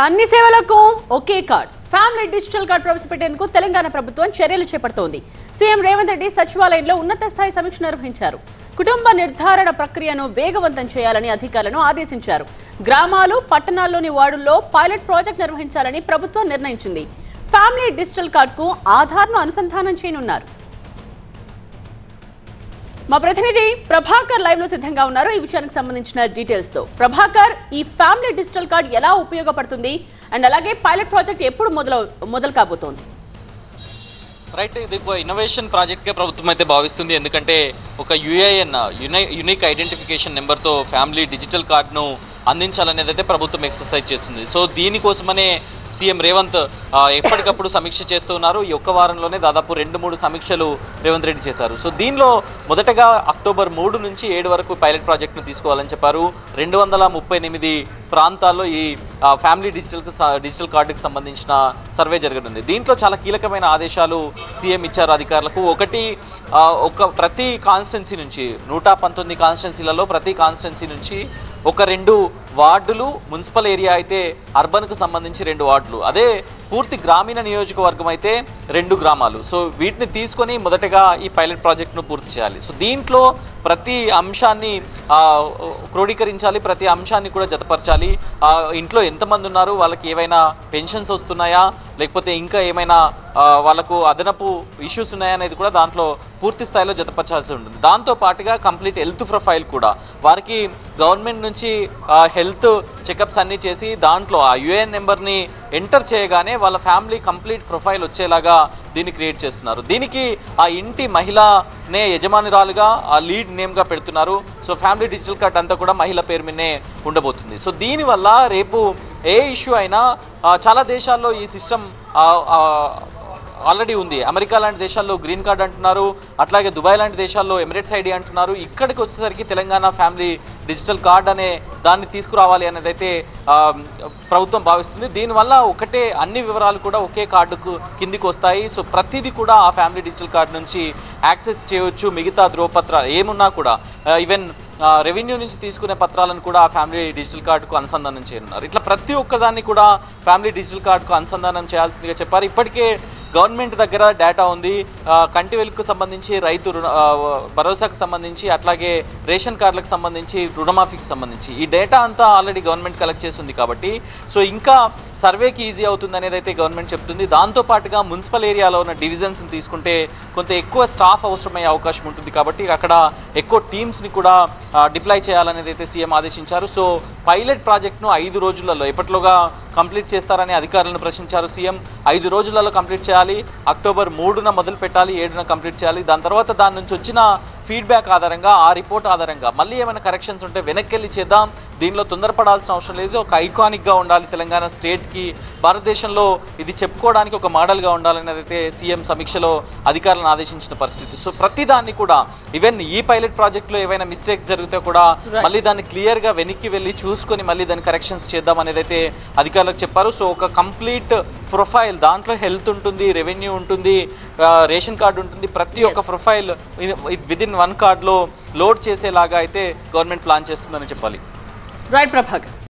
అన్ని సేవలకు ఒకే కార్డ్ ఫ్యామిలీ డిజిటల్ కార్డ్ ప్రవేశపెట్టేందుకు తెలంగాణ ప్రభుత్వం చర్యలు చేపడుతోంది. సీఎం రేవంత్ రెడ్డి సచివాలయంలో ఉన్నత స్థాయి సమీక్ష నిర్వహించారు. కుటుంబ నిర్ధారణ ప్రక్రియను వేగవంతం చేయాలని అధికారులను ఆదేశించారు. గ్రామాలు, పట్టణాల్లోని వార్డుల్లో పైలట్ ప్రాజెక్ట్ నిర్వహించాలని ప్రభుత్వం నిర్ణయించింది. ఫ్యామిలీ డిజిటల్ కార్డుకు ఆధార్ను అనుసంధానం చేయనున్నారు. మా ప్రతినిధి ప్రభాకర్ లైవ్ లో సిద్ధంగా ఉన్నారు. ఈ విషయానికి సంబంధించిన డీటెయిల్స్ తో ప్రభాకర్, ఈ ఫ్యామిలీ డిజిటల్ కార్డ్ ఎలా ఉపయోగపడుతుంది అండ్ అలాగే పైలట్ ప్రాజెక్ట్ ఎప్పుడు మొదలు కాబోతోంది? రైట్, ఇది ఒక ఇన్నోవేషన్ ప్రాజెక్ట్గా ప్రభుత్వం అయితే భావిస్తుంది. ఎందుకంటే ఒక యూనిక్ ఐడెంటిఫికేషన్ నెంబర్తో ఫ్యామిలీ డిజిటల్ కార్డును అందించాలనేది అయితే ప్రభుత్వం ఎక్సర్సైజ్ చేస్తుంది. సో దీనికోసమనే సీఎం రేవంత్ ఎప్పటికప్పుడు సమీక్ష చేస్తూ ఉన్నారు. ఈ ఒక్క వారంలోనే దాదాపు 2-3 సమీక్షలు రేవంత్ రెడ్డి చేశారు. సో దీనిలో మొదటగా అక్టోబర్ 3 నుంచి 7 వరకు పైలట్ ప్రాజెక్ట్ను తీసుకోవాలని చెప్పారు. 238 ప్రాంతాల్లో ఈ ఫ్యామిలీ డిజిటల్ కార్డుకి సంబంధించిన సర్వే జరగనుంది. దీంట్లో చాలా కీలకమైన ఆదేశాలు సీఎం ఇచ్చారు అధికారులకు. ప్రతి కాన్స్టిట్యున్సీ నుంచి 119 కాన్స్టిట్యున్సీలలో ప్రతి కాన్స్టిట్యున్సీ నుంచి 2 వార్డులు, మున్సిపల్ ఏరియా అయితే అర్బన్కు సంబంధించి 2 వార్డులు, అదే పూర్తి గ్రామీణ నియోజకవర్గం అయితే 2 గ్రామాలు. సో వీటిని తీసుకొని మొదటగా ఈ పైలట్ ప్రాజెక్ట్ను పూర్తి చేయాలి. సో దీంట్లో ప్రతి అంశాన్ని క్రోడీకరించాలి, ప్రతి అంశాన్ని కూడా జతపరచాలి. ఇంట్లో ఎంతమంది ఉన్నారు, వాళ్ళకి ఏవైనా పెన్షన్స్ వస్తున్నాయా, లేకపోతే ఇంకా ఏమైనా వాళ్ళకు అదనపు ఇష్యూస్ ఉన్నాయా అనేది కూడా దాంట్లో పూర్తి స్థాయిలో జతపరచాల్సి ఉంటుంది. దాంతో పాటుగా కంప్లీట్ హెల్త్ ప్రొఫైల్ కూడా వారికి గవర్నమెంట్ నుంచి హెల్త్ చెకప్స్ అన్నీ చేసి దాంట్లో ఆ యూఏఎన్ నెంబర్ని ఎంటర్ చేయగానే వాళ్ళ ఫ్యామిలీ కంప్లీట్ ప్రొఫైల్ వచ్చేలాగా దీన్ని క్రియేట్ చేస్తున్నారు. దీనికి ఆ ఇంటి మహిళనే యజమానురాలుగా ఆ లీడ్ నేమ్గా పెడుతున్నారు. సో ఫ్యామిలీ డిజిటల్ కార్డ్ అంతా కూడా మహిళ పేరు మీదనే ఉండబోతుంది. సో దీనివల్ల రేపు ఏ ఇష్యూ అయినా చాలా దేశాల్లో ఈ సిస్టమ్ ఆల్రెడీ ఉంది. అమెరికా లాంటి దేశాల్లో గ్రీన్ కార్డ్ అంటున్నారు, అట్లాగే దుబాయ్ లాంటి దేశాల్లో ఎమిరేట్స్ ఐడి అంటున్నారు. ఇక్కడికి వచ్చేసరికి తెలంగాణ ఫ్యామిలీ డిజిటల్ కార్డ్ అనే దాన్ని తీసుకురావాలి అనేది అయితే ప్రభుత్వం భావిస్తుంది. దీనివల్ల అన్ని వివరాలు కూడా ఒకే కార్డుకు కిందికి వస్తాయి. సో ప్రతిదీ కూడా ఆ ఫ్యామిలీ డిజిటల్ కార్డు నుంచి యాక్సెస్ చేయవచ్చు. మిగతా ధ్రువపత్రాలు ఏమున్నా కూడా ఈవెన్ రెవెన్యూ నుంచి తీసుకునే పత్రాలను కూడా ఆ ఫ్యామిలీ డిజిటల్ కార్డుకు అనుసంధానం చేయనున్నారు. ఇట్లా ప్రతి ఒక్కదాన్ని కూడా ఫ్యామిలీ డిజిటల్ కార్డుకు అనుసంధానం చేయాల్సిందిగా చెప్పారు. ఇప్పటికే గవర్నమెంట్ దగ్గర డేటా ఉంది. కంటి వెలుగుకు సంబంధించి, రైతు భరోసాకు సంబంధించి, అట్లాగే రేషన్ కార్డులకు సంబంధించి, రుణమాఫీకి సంబంధించి ఈ డేటా అంతా ఆల్రెడీ గవర్నమెంట్ కలెక్ట్ చేస్తుంది. కాబట్టి సో ఇంకా సర్వేకి ఈజీ అవుతుంది అనేది అయితే గవర్నమెంట్ చెప్తుంది. దాంతోపాటుగా మున్సిపల్ ఏరియాలో ఉన్న డివిజన్స్ని తీసుకుంటే కొంత ఎక్కువ స్టాఫ్ అవసరమయ్యే అవకాశం ఉంటుంది. కాబట్టి అక్కడ ఎక్కువ టీమ్స్ని కూడా డిప్లాయ్ చేయాలనేది అయితే సీఎం ఆదేశించారు. సో పైలట్ ప్రాజెక్ట్ను 5 రోజులలో ఎప్పట్లోగా కంప్లీట్ చేస్తారని అధికారులను ప్రశ్నించారు సీఎం. 5 రోజులలో కంప్లీట్ చేయాలి. అక్టోబర్ 3న మొదలు పెట్టాలి, 7న కంప్లీట్ చేయాలి. దాని తర్వాత దాని నుంచి వచ్చిన ఫీడ్బ్యాక్ ఆధారంగా, ఆ రిపోర్ట్ ఆధారంగా మళ్ళీ ఏమైనా కరెక్షన్స్ ఉంటే వెనక్కి వెళ్ళి చేద్దాం. దీనిలో తొందరపడాల్సిన అవసరం లేదు. ఒక ఐకానిక్గా ఉండాలి తెలంగాణ స్టేట్కి, భారతదేశంలో ఇది చెప్పుకోవడానికి ఒక మోడల్గా ఉండాలనేది అయితే సీఎం సమీక్షలో అధికారులను ఆదేశించిన పరిస్థితి. సో ప్రతిదాన్ని కూడా ఈవెన్ ఈ పైలట్ ప్రాజెక్ట్లో ఏవైనా మిస్టేక్స్ జరిగితే కూడా మళ్ళీ దాన్ని క్లియర్గా వెనక్కి వెళ్ళి చూసుకొని మళ్ళీ దాన్ని కరెక్షన్స్ చేద్దాం అనేది అయితే అధికారులకు చెప్పారు. సో ఒక కంప్లీట్ ప్రొఫైల్, దాంట్లో హెల్త్ ఉంటుంది, రెవెన్యూ ఉంటుంది, రేషన్ కార్డు ఉంటుంది. ప్రతి ఒక్క ప్రొఫైల్ విదిన్ 1 కార్డులో లోడ్ చేసేలాగా అయితే గవర్నమెంట్ ప్లాన్ చేస్తుందని చెప్పాలి. రైట్ ప్రభాకర్.